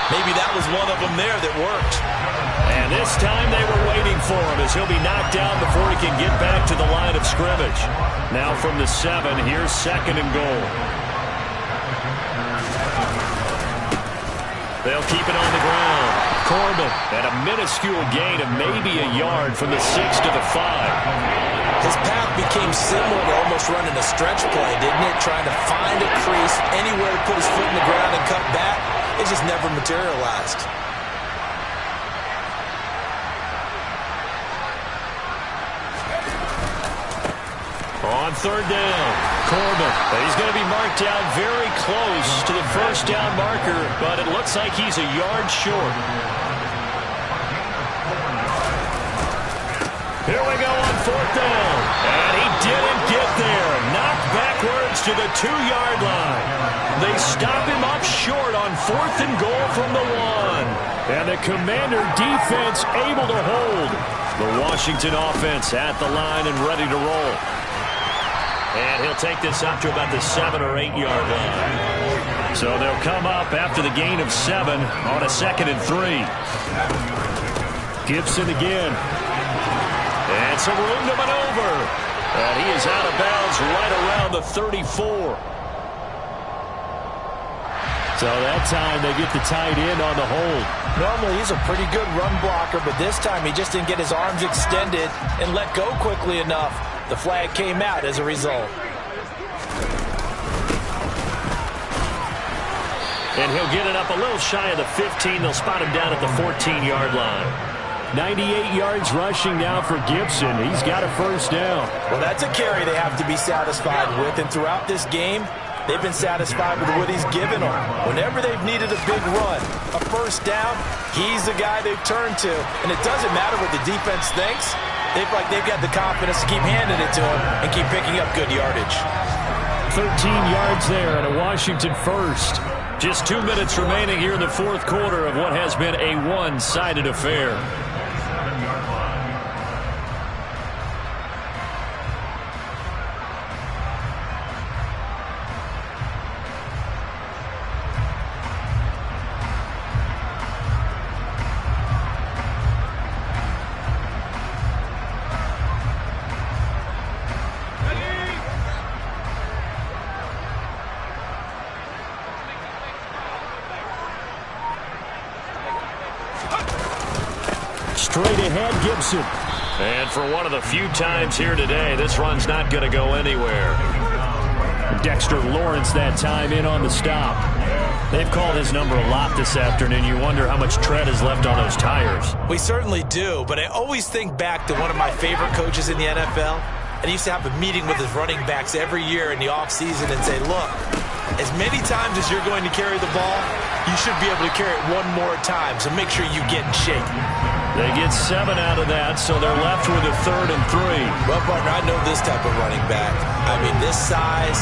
Maybe that was one of them there that worked. And this time they were waiting for him as he'll be knocked down before he can get back to the line of scrimmage. Now from the 7, here's 2nd and goal. They'll keep it on the ground. Corbin at a minuscule gain of maybe a yard from the 6 to the 5. His path became similar to almost running a stretch play, didn't it? Trying to find a crease, anywhere to put his foot in the ground and cut back. It just never materialized. On 3rd down, Corbin. He's going to be marked down very close to the first down marker, but it looks like he's a yard short. Here we go on 4th down. And he didn't get there. Knocked backwards to the 2-yard line. They stop him up short on 4th and goal from the 1. And the Commander defense able to hold. The Washington offense at the line and ready to roll. And he'll take this up to about the 7 or 8 yard line. So they'll come up after the gain of 7 on a 2nd and 3. Gibson again. And some room to maneuver. And he is out of bounds right around the 34. So that time they get the tight end on the hold. Normally he's a pretty good run blocker, but this time he just didn't get his arms extended and let go quickly enough. The flag came out as a result. And he'll get it up a little shy of the 15. They'll spot him down at the 14-yard line. 98 yards rushing now for Gibson. He's got a first down. Well, that's a carry they have to be satisfied with. And throughout this game, they've been satisfied with what he's given them. Whenever they've needed a big run, a first down, he's the guy they've turned to. And it doesn't matter what the defense thinks. They feel like they've got the confidence to keep handing it to him and keep picking up good yardage. 13 yards there and a Washington first. Just 2 minutes remaining here in the fourth quarter of what has been a one-sided affair. Straight ahead, Gibson. And for one of the few times here today, this run's not going to go anywhere. Dexter Lawrence that time in on the stop. They've called his number a lot this afternoon. You wonder how much tread is left on those tires. We certainly do, but I always think back to one of my favorite coaches in the NFL. And he used to have a meeting with his running backs every year in the offseason and say, look, as many times as you're going to carry the ball, you should be able to carry it one more time, so make sure you get in shape. They get 7 out of that, so they're left with a 3rd and 3. Well, partner, I know this type of running back. I mean, this size,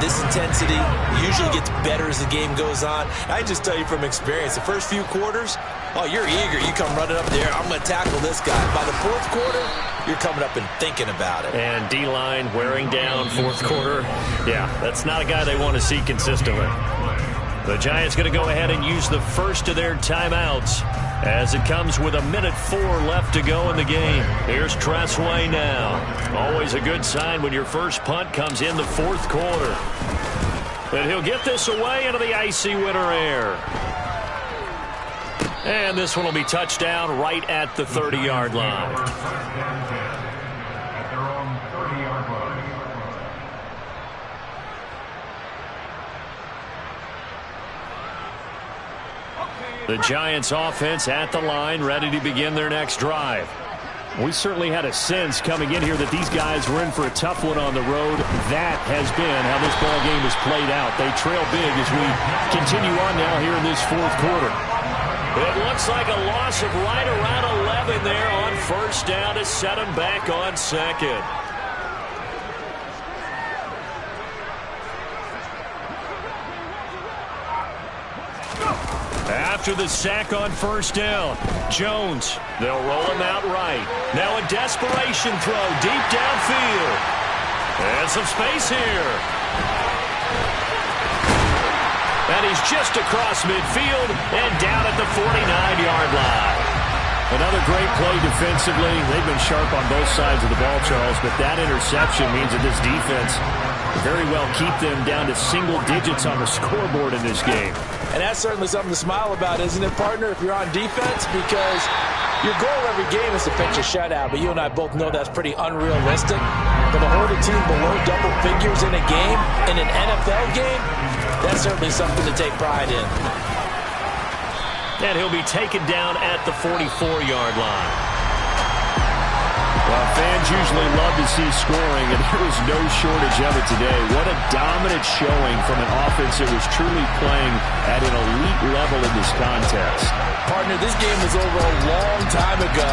this intensity usually gets better as the game goes on. I just tell you from experience, the first few quarters, oh, you're eager. You come running up there, I'm going to tackle this guy. By the fourth quarter, you're coming up and thinking about it. And D-line wearing down fourth quarter. Yeah, that's not a guy they want to see consistently. The Giants going to go ahead and use the first of their timeouts as it comes with 1:04 left to go in the game. Here's Tressway now. Always a good sign when your first punt comes in the fourth quarter. And he'll get this away into the icy winter air. And this one will be touchdown right at the 30-yard line. The Giants offense at the line, ready to begin their next drive. We certainly had a sense coming in here that these guys were in for a tough one on the road. That has been how this ball game has played out. They trail big as we continue on now here in this fourth quarter. It looks like a loss of right around 11 there on first down to set them back on second. After the sack on first down, Jones, they'll roll him out right. Now a desperation throw deep downfield. And some space here. And he's just across midfield and down at the 49-yard line. Another great play defensively. They've been sharp on both sides of the ball, Charles, but that interception means that this defense very well keep them down to single digits on the scoreboard in this game. And that's certainly something to smile about, isn't it, partner, if you're on defense? Because your goal every game is to pitch a shutout, but you and I both know that's pretty unrealistic. But to hold a team below double figures in a game, in an NFL game, that's certainly something to take pride in. And he'll be taken down at the 44-yard line. Well, fans usually love to see scoring, and there was no shortage of it today. What a dominant showing from an offense that was truly playing at an elite level in this contest. Partner, this game was over a long time ago,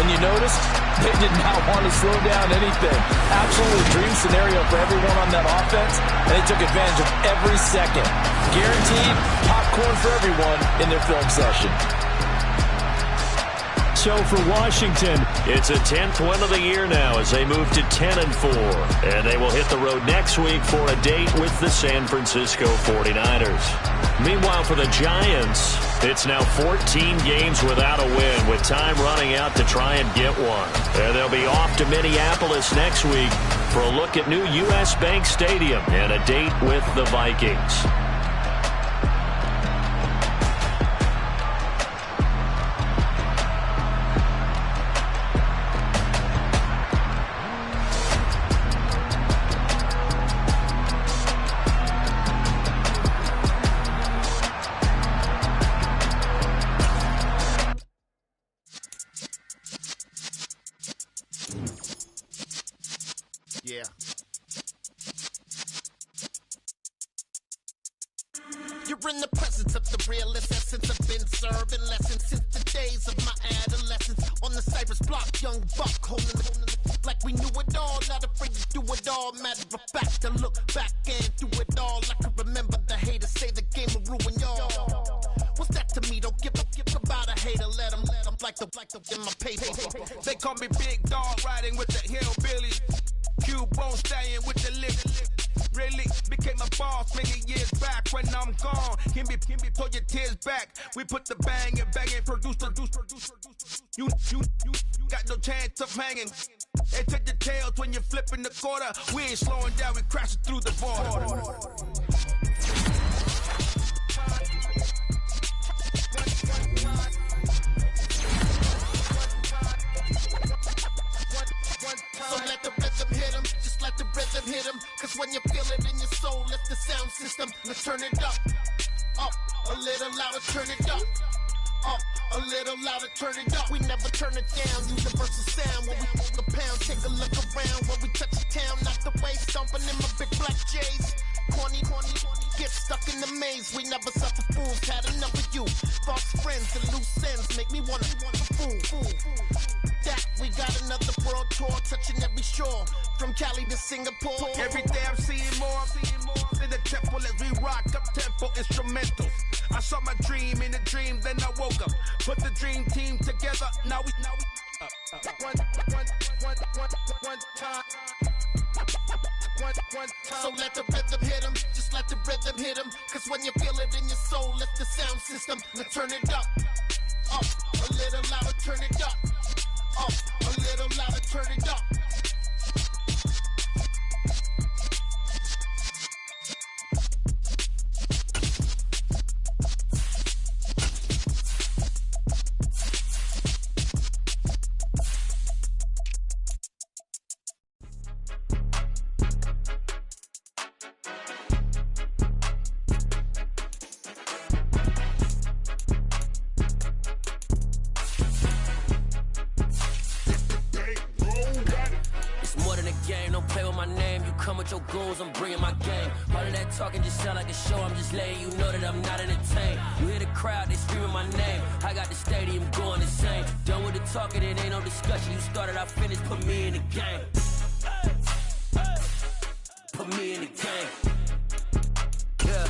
and you noticed they did not want to slow down anything. Absolutely dream scenario for everyone on that offense, and they took advantage of every second. Guaranteed popcorn for everyone in their film session. So for Washington, it's a 10th win of the year now as they move to 10-4. And they will hit the road next week for a date with the San Francisco 49ers. Meanwhile, for the Giants, it's now 14 games without a win, with time running out to try and get one. And they'll be off to Minneapolis next week for a look at new U.S. Bank Stadium and a date with the Vikings. Yeah. You're in the presence of the realest essence. I've been serving lessons since the days of my adolescence. On the side Iris block, young buck, holding the like we knew it all, not afraid to do it all. Matter of fact, to look back and do it all. I can remember the haters say the game will ruin y'all. What's that to me? Don't give about a hater. Let them like the in my paper. They call me Big Dog, riding with the hillbillies. Q-Bone staying with the lick. Really became a boss many years back. When I'm gone, can be pull your tears back. We put the bang and produce. You got no chance of hanging. They take your tails when you're flipping the quarter. We ain't slowing down, we crashing through the border. So let the rhythm hit him, just let the rhythm hit him. Cause when you feel it in your soul, lift the sound system. Let's turn it up, a little louder, turn it up. A little louder, turn it up. We never turn it down. Universal sound when we move the pound. Take a look around when we touch the town. Knock the way, stomping in my big black J's. Corny, get stuck in the maze. We never suffer fools. Had enough of you. False friends and loose ends make me wanna fool. That we got another world tour, touching every shore, from Cali to Singapore. Every day I'm seeing more in the temple as we rock up tempo instrumentals. I saw my dream in a dream, then I woke up. Put the dream team together. Now we one time. So let the rhythm hit him, just let the rhythm hit him. Cause when you feel it in your soul, lift the sound system. Now turn it up, a little louder, turn it up. A little louder, turn it up. I'm bringing my game. All of that talking just sound like a show. I'm just letting you know that I'm not entertained. You hear the crowd, they screaming my name. I got the stadium going insane. Done with the talking, it ain't no discussion. You started, I finished, put me in the game. Put me in the game. Yeah,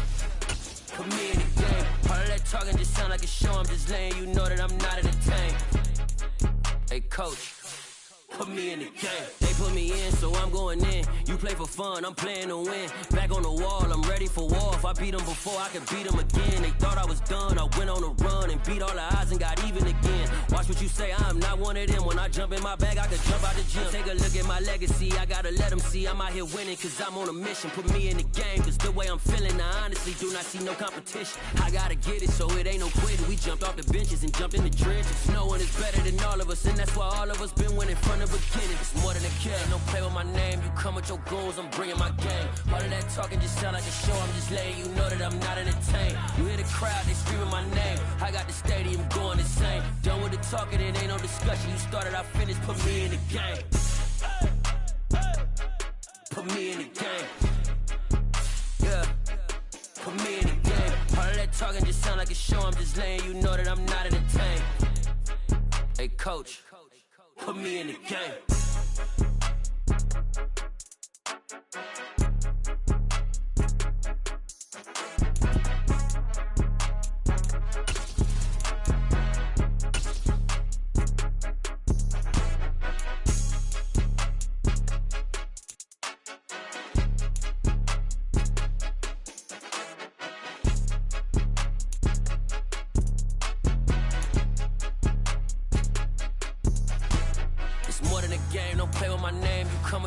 put me in the game. All of that talking just sound like a show. I'm just letting you know that I'm not entertained. Hey coach, put me in the game. They put me in, so I'm going in. You play for fun, I'm playing to win. Back on the wall, I'm ready for war. If I beat them before, I could beat them again. They thought I was done, I went on a run and beat all the odds and got even again. Watch what you say, I'm not one of them. When I jump in my bag, I could jump out the gym. Take a look at my legacy, I gotta let them see I'm out here winning, cause I'm on a mission. Put me in the game, cause the way I'm feeling, I honestly do not see no competition. I gotta get it, so it ain't no quitting. We jumped off the benches and jumped in the trenches. No one is better than all of us, and that's why all of us been winning from the beginning. It's more than a kid, don't play with my name. You come with your goons, I'm bringing my game. All of that talking just sound like a show. I'm just letting you know that I'm not entertained. You hear the crowd, they screaming my name. I got the stadium going insane. Done with the talking, it ain't no discussion. You started, I finished, put me in the game. Put me in the game. Yeah, put me in the game. All of that talking just sound like a show. I'm just letting you know that I'm not entertained. Hey coach, put me in the game.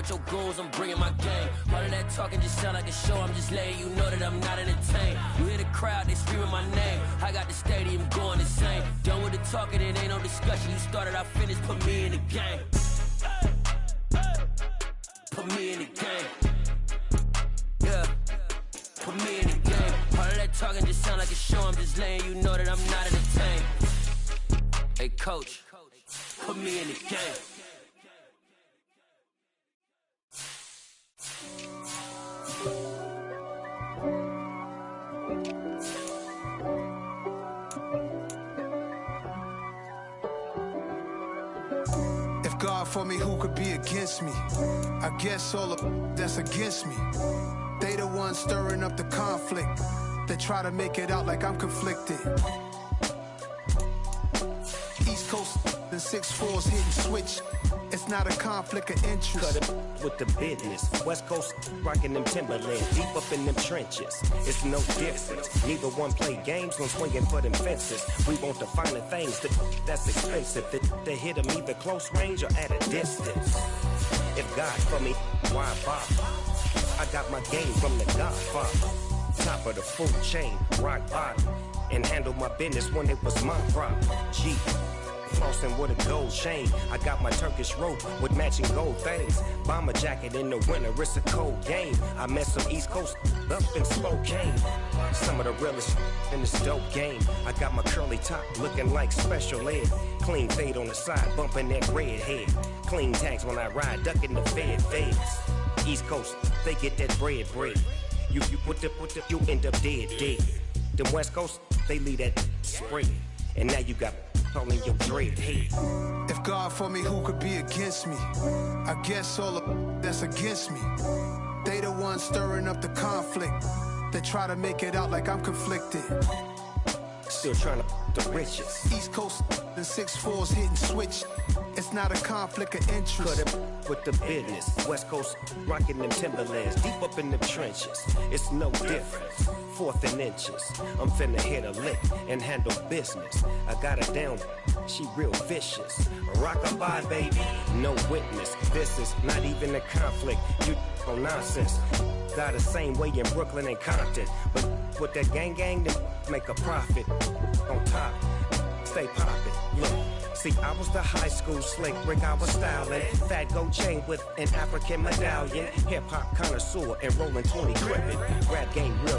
Your goons, I'm bringing my game. All of that talking just sound like a show. I'm just letting you know that I'm not entertained. You hear the crowd, they screaming my name. I got the stadium going insane. Done with the talking, it ain't no discussion. You started, I finished, put me in the game. Put me in the game. Yeah, put me in the game. All of that talking just sound like a show. I'm just letting you know that I'm not entertained. Hey coach, put me in the game. If God for me, who could be against me? I guess all of that's against me. They the ones stirring up the conflict. They try to make it out like I'm conflicted. East Coast and 6'4's hitting switch. It's not a conflict of interest. Cut it with the business. West Coast rocking them Timberlands, deep up in them trenches. It's no difference. Neither one play games when swinging for them fences. We want the finer things that's expensive. They hit them either close range or at a distance. If God for me, why bother? I got my game from the Godfather. Top of the food chain, rock bottom. And handle my business when it was my problem. G. Flossing with a gold chain. I got my Turkish rope with matching gold things. Bomber jacket in the winter, it's a cold game. I met some East Coast up in Spokane. Some of the realest in this dope game. I got my curly top looking like special ed. Clean fade on the side, bumping that red head. Clean tags when I ride, ducking the feds. East Coast, they get that bread. You put the, you end up dead. Them West Coast, they leave that spread. And now you got all in your dread head. If God for me, who could be against me? I guess all of that's against me. They the ones stirring up the conflict. They try to make it out like I'm conflicted. Still trying to the riches. East Coast and 6'4's hitting switch. It's not a conflict of interest. Cut it with the business. West Coast rocking them Timberlands, deep up in them trenches. It's no difference. 4th and inches. I'm finna hit a lick and handle business. I got her down, she real vicious. Rock-a-bye, baby, no witness. This is not even a conflict. You on nonsense. Got the same way in Brooklyn and Compton. But with that gang, then make a profit. On top, stay poppin'. Look. See, I was the high school slick Rick, I was styling. Fat gold chain with an African medallion. Hip-hop connoisseur and rolling 20 crippin'. Rap game real.